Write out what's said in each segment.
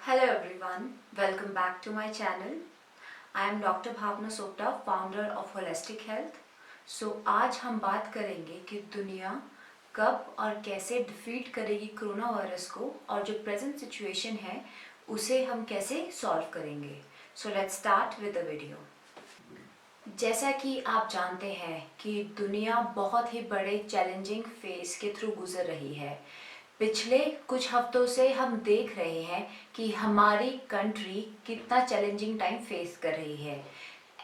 Hello everyone, welcome back to my channel. I am Dr. Bhavna Sopta, founder of Holistic Health. आज हम बात करेंगे कि दुनिया कब और कैसे डिफीट करेगी कोरोना वायरस को और जो प्रेजेंट सिचुएशन है उसे हम कैसे सॉल्व करेंगे. Let's start with the video. जैसा कि आप जानते हैं कि दुनिया बहुत ही बड़े चैलेंजिंग फेज के थ्रू गुजर रही है. पिछले कुछ हफ्तों से हम देख रहे हैं कि हमारी कंट्री कितना चैलेंजिंग टाइम फेस कर रही है.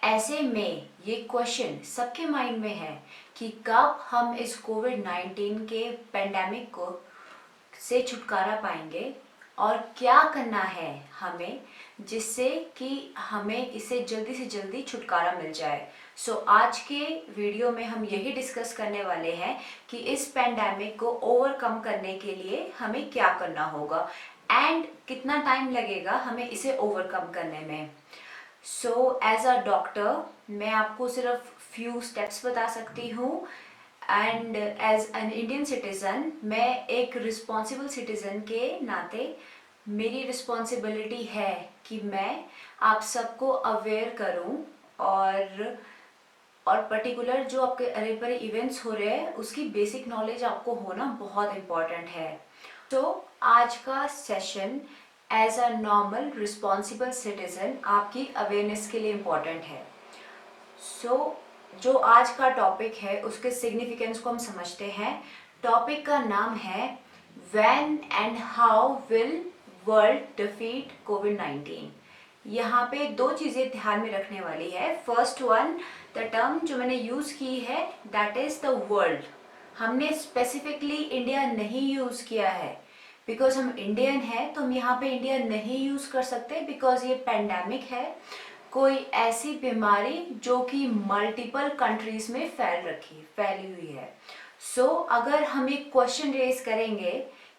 ऐसे में ये क्वेश्चन सबके माइंड में है कि कब हम इस कोविड-19 के पेंडेमिक को से छुटकारा पाएंगे और क्या करना है हमें जिससे कि हमें इसे जल्दी से जल्दी छुटकारा मिल जाए. आज के वीडियो में हम यही डिस्कस करने वाले हैं कि इस पेंडेमिक को ओवरकम करने के लिए हमें क्या करना होगा एंड कितना टाइम लगेगा हमें इसे ओवरकम करने में. एज अ डॉक्टर मैं आपको सिर्फ फ्यू स्टेप्स बता सकती हूँ and as an Indian citizen मैं एक रिस्पॉन्सिबल सिटीज़न के नाते मेरी रिस्पॉन्सिबिलिटी है कि मैं आप सबको अवेयर करूं और पर्टिकुलर जो आपके अरे परे इवेंट्स हो रहे हैं उसकी बेसिक नॉलेज आपको होना बहुत इम्पॉर्टेंट है. आज का session as a normal responsible citizen आपकी अवेयरनेस के लिए इम्पॉर्टेंट है. जो आज का टॉपिक है उसके सिग्निफिकेंस को हम समझते हैं. टॉपिक का नाम है when and how will world defeat कोविड-19. यहाँ पे दो चीज़ें ध्यान में रखने वाली है. फर्स्ट वन, द टर्म जो मैंने यूज़ की है दैट इज़ द वर्ल्ड. हमने स्पेसिफिकली इंडिया नहीं यूज़ किया है बिकॉज हम इंडियन हैं तो हम यहाँ पे इंडिया नहीं यूज़ कर सकते बिकॉज ये पेंडेमिक है, कोई ऐसी बीमारी जो कि मल्टीपल कंट्रीज में फैली हुई है. अगर हम एक क्वेश्चन रेज करेंगे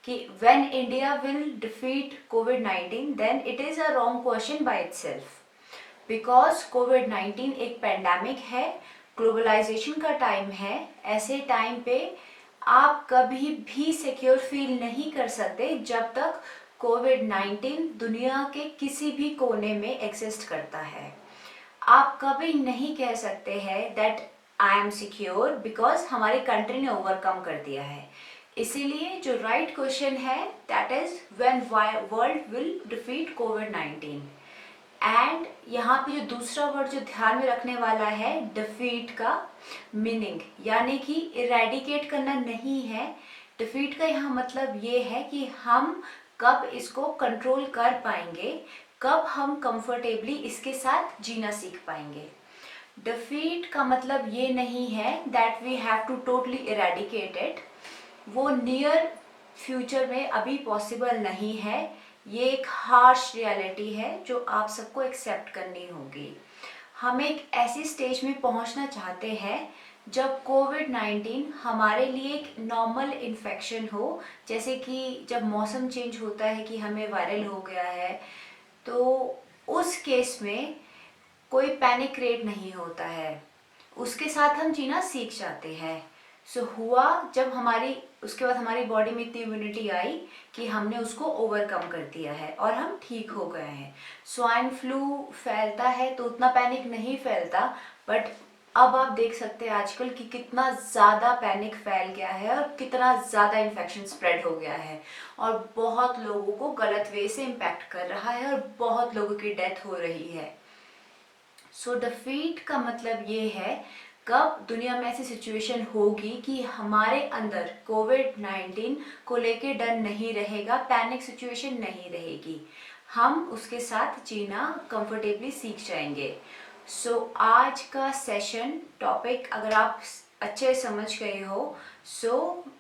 कि when India will defeat covid then it is a wrong question by itself because कोविड-19 एक पेंडेमिक है, ग्लोबलाइजेशन का टाइम है. ऐसे टाइम पे आप कभी भी सिक्योर फील नहीं कर सकते जब तक कोविड-19 दुनिया के किसी भी कोने में एग्जिस्ट करता है. आप कभी नहीं कह सकते हैं that I am secure because हमारी कंट्री ने ओवरकम कर दिया है. इसीलिए जो राइट क्वेश्चन है that is when world will defeat covid. And यहाँ पे जो दूसरा वर्ड जो ध्यान में रखने वाला है डिफीट का मीनिंग यानी कि इरेडिकेट करना नहीं है. डिफीट का यहाँ मतलब ये है कि हम कब इसको कंट्रोल कर पाएंगे, कब हम कंफर्टेबली इसके साथ जीना सीख पाएंगे. डिफीट का मतलब ये नहीं है that we have to totally eradicate it. वो नियर फ्यूचर में अभी पॉसिबल नहीं है. ये एक हार्श रियलिटी है जो आप सबको एक्सेप्ट करनी होगी. हम एक ऐसी स्टेज में पहुंचना चाहते हैं जब कोविड-19 हमारे लिए एक नॉर्मल इन्फेक्शन हो. जैसे कि जब मौसम चेंज होता है कि हमें वायरल हो गया है तो उस केस में कोई पैनिक क्रिएट नहीं होता है, उसके साथ हम जीना सीख जाते हैं. हुआ जब उसके बाद हमारी बॉडी में इतनी इम्यूनिटी आई कि हमने उसको ओवरकम कर दिया है और हम ठीक हो गए हैं. स्वाइन फ्लू फैलता है तो उतना पैनिक नहीं फैलता, बट अब आप देख सकते हैं आजकल कि कितना ज़्यादा पैनिक फैल गया है और कितना ज़्यादा इन्फेक्शन स्प्रेड हो गया है और बहुत लोगों को गलत वे से इम्पैक्ट कर रहा है और बहुत लोगों की डेथ हो रही है. डिफीट का मतलब ये है कब दुनिया में ऐसी सिचुएशन होगी कि हमारे अंदर कोविड-19 को लेके डर नहीं रहेगा, पैनिक सिचुएशन नहीं रहेगी, हम उसके साथ जीना कंफर्टेबली सीख जाएंगे. आज का सेशन टॉपिक अगर आप अच्छे समझ गए हो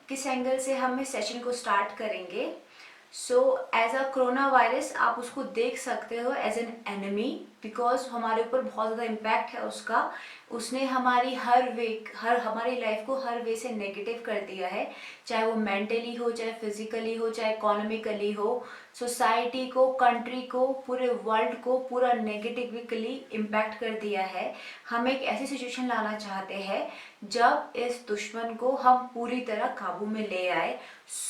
किस एंगल से हम इस सेशन को स्टार्ट करेंगे. एज अ कोरोना वायरस आप उसको देख सकते हो एज एन एनिमी बिकॉज हमारे ऊपर बहुत ज़्यादा इम्पैक्ट है उसका. उसने हमारी हमारी लाइफ को हर वे से नेगेटिव कर दिया है, चाहे वो मेंटली हो, चाहे फिजिकली हो, चाहे इकोनॉमिकली हो. सोसाइटी को, कंट्री को, पूरे वर्ल्ड को पूरा नेगेटिवली इम्पैक्ट कर दिया है. हम एक ऐसी सिचुएशन लाना चाहते हैं जब इस दुश्मन को हम पूरी तरह काबू में ले आए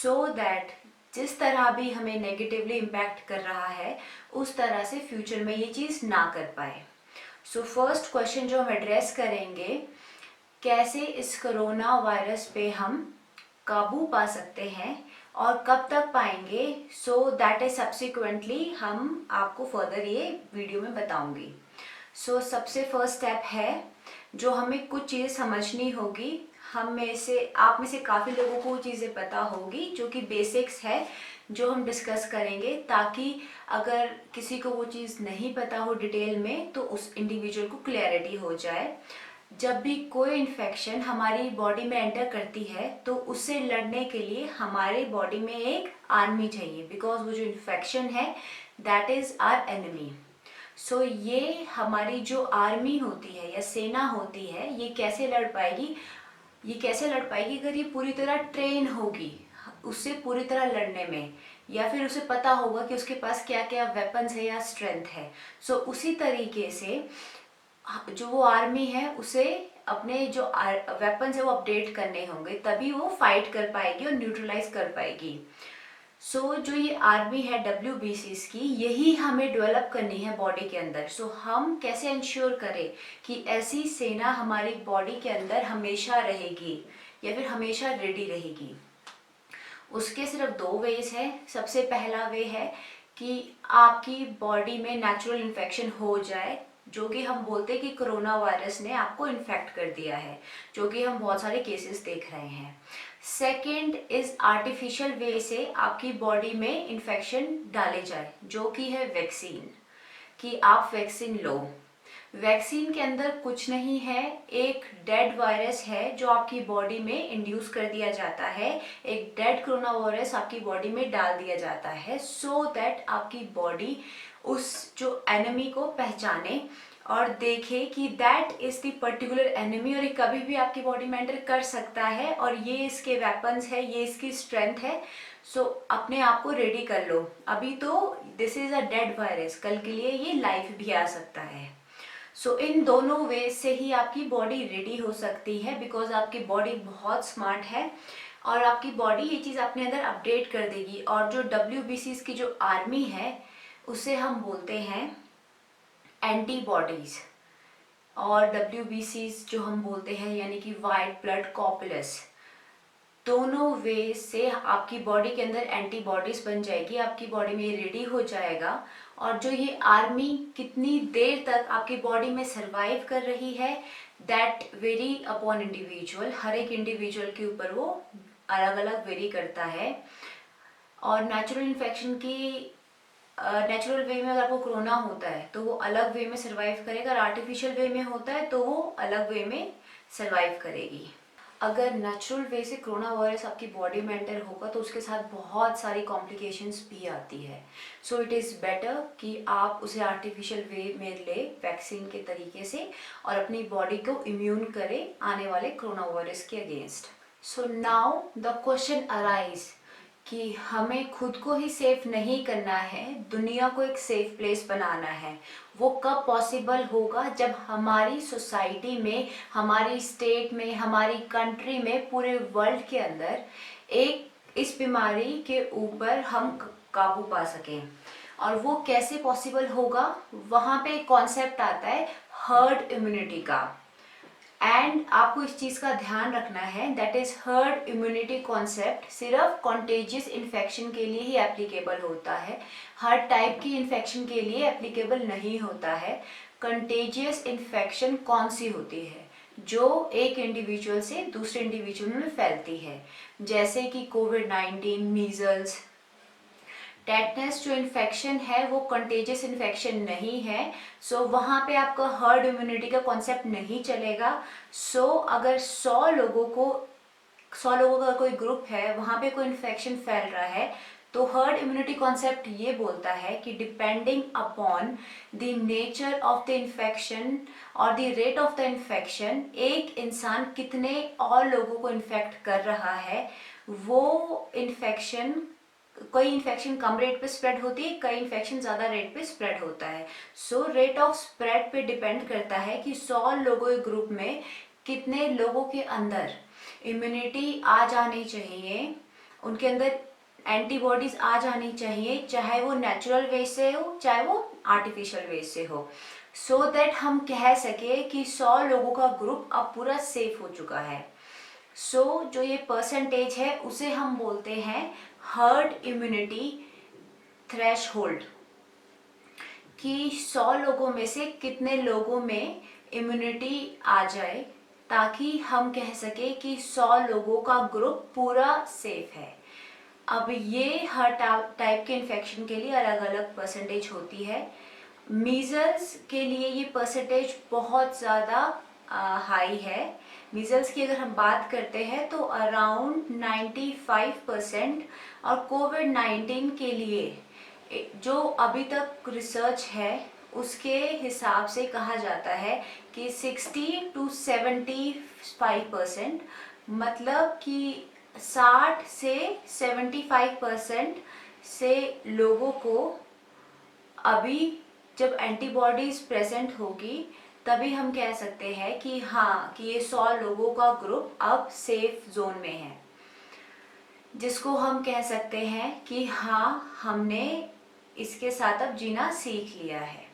दैट जिस तरह भी हमें नेगेटिवली इम्पैक्ट कर रहा है उस तरह से फ्यूचर में ये चीज़ ना कर पाए। सो फर्स्ट क्वेश्चन जो हम एड्रेस करेंगे, कैसे इस कोरोना वायरस पे हम काबू पा सकते हैं और कब तक पाएंगे। सो दैट इज सब्सिक्वेंटली हम आपको फर्दर ये वीडियो में बताऊंगी। सो सबसे फर्स्ट स्टेप है जो हमें कुछ चीज़ें समझनी होगी। हम में से आप में से काफ़ी लोगों को चीज़ें पता होगी जो कि बेसिक्स है जो हम डिस्कस करेंगे, ताकि अगर किसी को वो चीज़ नहीं पता हो डिटेल में तो उस इंडिविजुअल को क्लैरिटी हो जाए। जब भी कोई इन्फेक्शन हमारी बॉडी में एंटर करती है तो उससे लड़ने के लिए हमारे बॉडी में एक आर्मी चाहिए, बिकॉज वो जो इन्फेक्शन है दैट इज़ आवर एनिमी। सो ये हमारी जो आर्मी होती है या सेना होती है, ये कैसे लड़ पाएगी, अगर ये पूरी तरह ट्रेन होगी उससे पूरी तरह लड़ने में, या फिर उसे पता होगा कि उसके पास क्या क्या वेपन्स है या स्ट्रेंथ है। सो उसी तरीके से जो वो आर्मी है उसे अपने जो वेपन्स है वो अपडेट करने होंगे, तभी वो फाइट कर पाएगी और न्यूट्रलाइज कर पाएगी। सो जो ये आर्मी है WBCs की, यही हमें डेवलप करनी है बॉडी के अंदर। सो हम कैसे इंश्योर करें कि ऐसी सेना हमारी बॉडी के अंदर हमेशा रहेगी या फिर हमेशा रेडी रहेगी। उसके सिर्फ दो वेज है। सबसे पहला वे है कि आपकी बॉडी में नेचुरल इन्फेक्शन हो जाए, जो कि हम बोलते हैं कि कोरोना वायरस ने आपको इन्फेक्ट कर दिया है, जो कि हम बहुत सारे केसेस देख रहे हैं। सेकेंड इज आर्टिफिशियल वे से आपकी बॉडी में इन्फेक्शन डाले जाए, जो कि है वैक्सीन, कि आप वैक्सीन लो। वैक्सीन के अंदर कुछ नहीं है, एक डेड वायरस है जो आपकी बॉडी में इंड्यूस कर दिया जाता है, एक डेड कोरोना वायरस आपकी बॉडी में डाल दिया जाता है, सो दैट आपकी बॉडी उस जो एनिमी को पहचाने और देखे कि that is the particular enemy, और ये कभी भी आपकी बॉडी में एंटर कर सकता है और ये इसके वेपन्स है, ये इसकी स्ट्रेंथ है। सो अपने आप को रेडी कर लो। अभी तो this is a dead virus, कल के लिए ये लाइफ भी आ सकता है। सो इन दोनों वे से ही आपकी बॉडी रेडी हो सकती है, बिकॉज आपकी बॉडी बहुत स्मार्ट है और आपकी बॉडी ये चीज़ अपने अंदर अपडेट कर देगी। और जो WBCs की जो आर्मी है उसे हम बोलते हैं एंटीबॉडीज, और WBCs जो हम बोलते हैं यानी कि वाइट ब्लड कॉर्पुलस। दोनों वे से आपकी बॉडी के अंदर एंटीबॉडीज बन जाएगी, आपकी बॉडी में रेडी हो जाएगा। और जो ये आर्मी कितनी देर तक आपकी बॉडी में सरवाइव कर रही है दैट वेरी अपॉन इंडिविजुअल, हर एक इंडिविजुअल के ऊपर वो अलग अलग वेरी करता है। और नेचुरल इन्फेक्शन की नेचुरल वे में अगर आपको कोरोना होता है तो वो अलग वे में सरवाइव करेगा, और आर्टिफिशियल वे में होता है तो वो अलग वे में सरवाइव करेगी। अगर नेचुरल वे से कोरोना वायरस आपकी बॉडी में एंटर होगा तो उसके साथ बहुत सारी कॉम्प्लिकेशंस भी आती है। सो इट इज़ बेटर कि आप उसे आर्टिफिशियल वे में ले वैक्सीन के तरीके से और अपनी बॉडी को इम्यून करें आने वाले कोरोना वायरस के against. So now the question arise कि हमें खुद को ही सेफ नहीं करना है, दुनिया को एक सेफ प्लेस बनाना है। वो कब पॉसिबल होगा, जब हमारी सोसाइटी में, हमारी स्टेट में, हमारी कंट्री में, पूरे वर्ल्ड के अंदर एक इस बीमारी के ऊपर हम काबू पा सकें। और वो कैसे पॉसिबल होगा, वहाँ पे एक कॉन्सेप्ट आता है हर्ड इम्यूनिटी का। एंड आपको इस चीज़ का ध्यान रखना है, that is herd immunity concept सिर्फ कॉन्टेजियस इन्फेक्शन के लिए ही एप्लीकेबल होता है, हर टाइप की इन्फेक्शन के लिए एप्लीकेबल नहीं होता है। कंटेजियस इन्फेक्शन कौन सी होती है, जो एक इंडिविजुअल से दूसरे इंडिविजुअल में फैलती है, जैसे कि कोविड-19, मीजल्स, टेटनस जो इन्फेक्शन है वो कंटेजियस इन्फेक्शन नहीं है। सो वहाँ पे आपका हर्ड इम्यूनिटी का कॉन्सेप्ट नहीं चलेगा। सो अगर 100 लोगों का कोई ग्रुप है, वहाँ पे कोई इन्फेक्शन फैल रहा है, तो हर्ड इम्यूनिटी कॉन्सेप्ट ये बोलता है कि depending upon the nature of the infection और the rate of the infection, एक इंसान कितने और लोगों को इन्फेक्ट कर रहा है, वो इन्फेक्शन, कोई इन्फेक्शन कम रेट पे स्प्रेड होती है, कई इन्फेक्शन ज़्यादा रेट पे स्प्रेड होता है। सो रेट ऑफ स्प्रेड पे डिपेंड करता है कि 100 लोगों के ग्रुप में कितने लोगों के अंदर इम्यूनिटी आ जानी चाहिए, उनके अंदर एंटीबॉडीज आ जानी चाहिए, चाहे वो नेचुरल वे से हो चाहे वो आर्टिफिशियल वे से हो, सो दैट हम कह सके कि 100 लोगों का ग्रुप अब पूरा सेफ हो चुका है। सो जो ये परसेंटेज है उसे हम बोलते हैं हर्ड इम्यूनिटी थ्रेशहोल्ड, कि 100 लोगों में से कितने लोगों में इम्यूनिटी आ जाए ताकि हम कह सके कि 100 लोगों का ग्रुप पूरा सेफ है। अब ये हर टाइप के इन्फेक्शन के लिए अलग अलग परसेंटेज होती है। मीजल्स के लिए ये परसेंटेज बहुत ज़्यादा हाई है। मीजल्स की अगर हम बात करते हैं तो अराउंड 95%, और कोविड-19 के लिए जो अभी तक रिसर्च है उसके हिसाब से कहा जाता है कि 60 to 75%, मतलब कि 60 से 75% से लोगों को अभी जब एंटीबॉडीज प्रेजेंट होगी तभी हम कह सकते हैं कि हाँ कि ये 100 लोगों का ग्रुप अब सेफ जोन में है, जिसको हम कह सकते हैं कि हाँ हमने इसके साथ अब जीना सीख लिया है।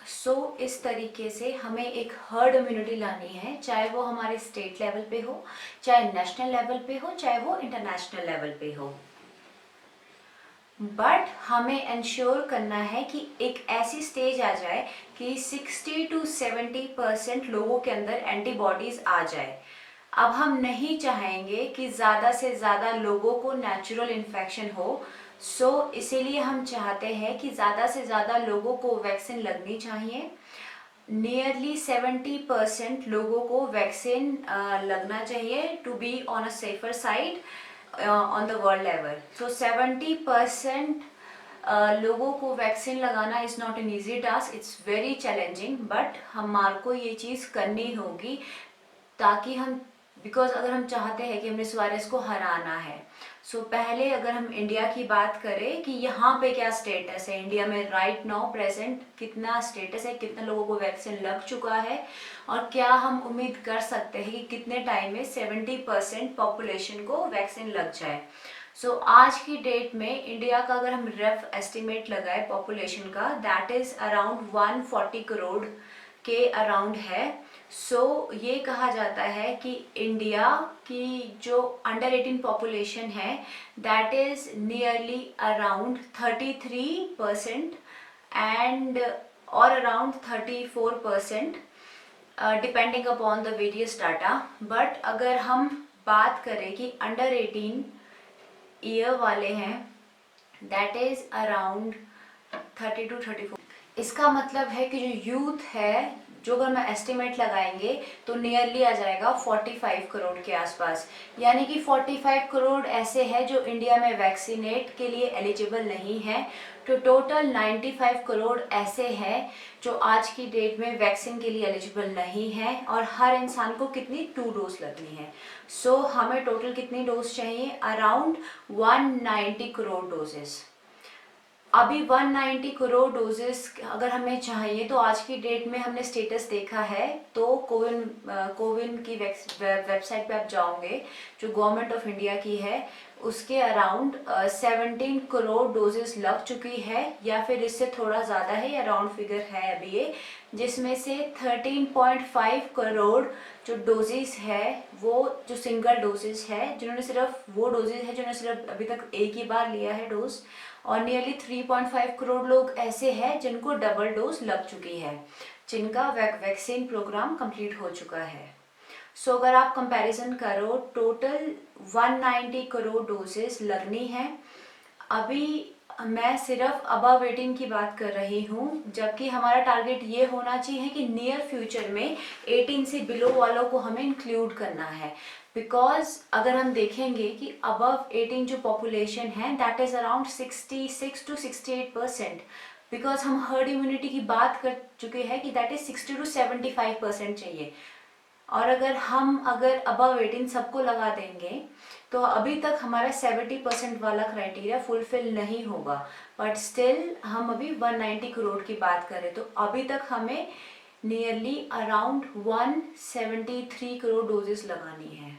सो इस तरीके से हमें एक हर्ड इम्यूनिटी लानी है, चाहे वो हमारे स्टेट लेवल पे हो, चाहे नेशनल लेवल पे हो, चाहे वो इंटरनेशनल लेवल पे हो। बट हमें इंश्योर करना है कि एक ऐसी स्टेज आ जाए कि 60 to 70% लोगों के अंदर एंटीबॉडीज आ जाए। अब हम नहीं चाहेंगे कि ज़्यादा से ज़्यादा लोगों को नेचुरल इन्फेक्शन हो, सो इसीलिए हम चाहते हैं कि ज़्यादा से ज़्यादा लोगों को वैक्सीन लगनी चाहिए। नियरली 70% लोगों को वैक्सीन लगना चाहिए to be on a safer side on the world level. So 70% लोगों को वैक्सीन लगाना is not an easy task, it's very challenging, but हमारे को ये चीज़ करनी होगी ताकि हम, बिकॉज अगर हम चाहते हैं कि हमने इस वायरस को हराना है, सो पहले अगर हम इंडिया की बात करें कि यहाँ पे क्या स्टेटस है, इंडिया में राइट नाउ प्रेजेंट कितना स्टेटस है, कितने लोगों को वैक्सीन लग चुका है, और क्या हम उम्मीद कर सकते हैं कि कितने टाइम में 70% पॉपुलेशन को वैक्सीन लग जाए। सो आज की डेट में इंडिया का अगर हम रफ एस्टिमेट लगाए पॉपुलेशन का, दैट इज़ अराउंड 140 करोड़ के अराउंड है। सो ये कहा जाता है कि इंडिया की जो अंडर 18 पॉपुलेशन है that is nearly around 33% and और around 34% depending upon the various data. But अगर हम बात करें कि अंडर 18 ईयर वाले हैं दैट इज़ अराउंड 30 to 34। इसका मतलब है कि जो यूथ है, जो अगर मैं एस्टिमेट लगाएंगे तो नियरली आ जाएगा 45 करोड़ के आसपास, यानी कि 45 करोड़ ऐसे हैं जो इंडिया में वैक्सीनेट के लिए एलिजिबल नहीं है। तो टोटल 95 करोड़ ऐसे हैं जो आज की डेट में वैक्सीन के लिए एलिजिबल नहीं है, और हर इंसान को कितनी 2 डोज लगनी है। सो हमें टोटल कितनी डोज चाहिए, अराउंड 190 करोड़ डोजेस। अभी 190 करोड़ डोजेस अगर हमें चाहिए तो आज की डेट में हमने स्टेटस देखा है तो कोविन की वेबसाइट पे आप जाओगे जो गवर्नमेंट ऑफ इंडिया की है, उसके अराउंड 17 करोड़ डोजेस लग चुकी है, या फिर इससे थोड़ा ज़्यादा है, या राउंड फिगर है अभी ये, जिसमें से 13.5 करोड़ जो डोजेस है वो जो सिंगल डोजेस है, जिन्होंने सिर्फ वो डोजेस है जिन्होंने सिर्फ अभी तक एक ही बार लिया है डोज, और नियरली 3.5 करोड़ लोग ऐसे हैं जिनको डबल डोज लग चुकी है, जिनका वैक्सीन प्रोग्राम कंप्लीट हो चुका है। सो अगर आप कंपैरिजन करो, टोटल 190 करोड़ डोजेस लगनी है। अभी मैं सिर्फ अबव 18 की बात कर रही हूँ, जबकि हमारा टारगेट ये होना चाहिए कि नियर फ्यूचर में 18 से बिलो वालों को हमें इंक्लूड करना है। बिकॉज अगर हम देखेंगे कि अबव 18 जो पॉपुलेशन है that is around 66 to 68%, because हम हर्ड इम्यूनिटी की बात कर चुके हैं कि दैट इज़ 60 to 75% चाहिए, और अगर अबव 18 सबको लगा देंगे तो अभी तक हमारा 70% वाला क्राइटेरिया फुलफिल नहीं होगा, बट स्टिल हम अभी 190 करोड़ की बात करें तो अभी तक हमें नियरली अराउंड 173 करोड़ डोजेस लगानी है।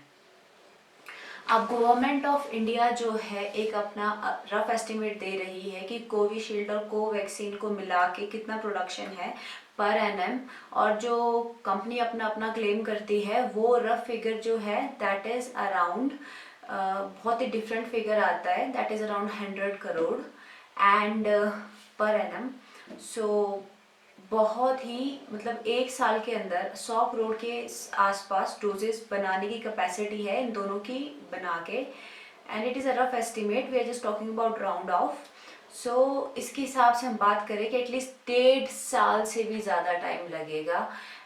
अब गवर्नमेंट ऑफ इंडिया जो है एक अपना रफ एस्टिमेट दे रही है कि कोविशील्ड और कोवैक्सीन को मिला के कितना प्रोडक्शन है पर एनएम, और जो कंपनी अपना अपना क्लेम करती है वो रफ फिगर जो है दैट इज़ अराउंड, बहुत ही डिफरेंट फिगर आता है, that is around 100 crore and पर एनएम। सो बहुत ही मतलब एक साल के अंदर 100 करोड़ के आसपास डोजेस बनाने की कैपेसिटी है इन दोनों की बना के, and it is a rough estimate, we are just talking about round off. So इसके हिसाब से हम बात करें कि एटलीस्ट 1.5 साल से भी ज़्यादा टाइम लगेगा।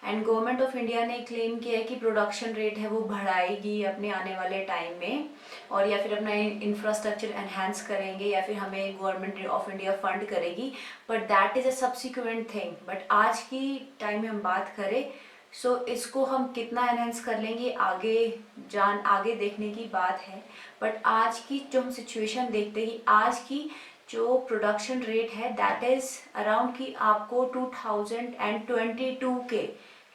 एंड गवर्नमेंट ऑफ इंडिया ने क्लेम किया है कि प्रोडक्शन रेट है वो बढ़ाएगी अपने आने वाले टाइम में, और या फिर अपना इंफ्रास्ट्रक्चर एनहेंस करेंगे, या फिर हमें गवर्नमेंट ऑफ इंडिया फंड करेगी, but that is a subsequent thing. But आज की टाइम में हम बात करें सो इसको हम कितना एनहेंस कर लेंगे आगे देखने की बात है। बट आज की जो हम सिचुएशन देखते हैं, आज की जो प्रोडक्शन रेट है दैट इज़ अराउंड कि आपको 2022 के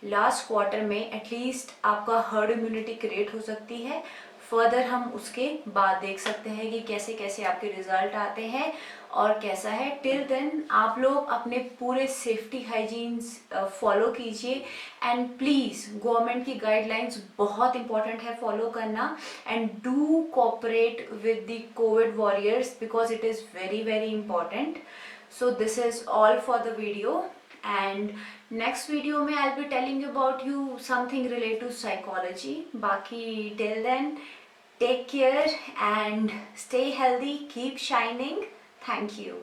लास्ट क्वार्टर में एटलीस्ट आपका हर्ड इम्यूनिटी क्रिएट हो सकती है। फर्दर हम उसके बाद देख सकते हैं कि कैसे कैसे आपके रिजल्ट आते हैं और कैसा है। टिल देन आप लोग अपने पूरे सेफ्टी हाइजीन्स फॉलो कीजिए, एंड प्लीज़ गवर्नमेंट की गाइडलाइंस बहुत इंपॉर्टेंट है फॉलो करना, and do cooperate with the COVID warriors because it is very very important. So this is all for the video, and next video में I will be telling about you something related to psychology. बाकी till then take care and stay healthy, keep shining. Thank you.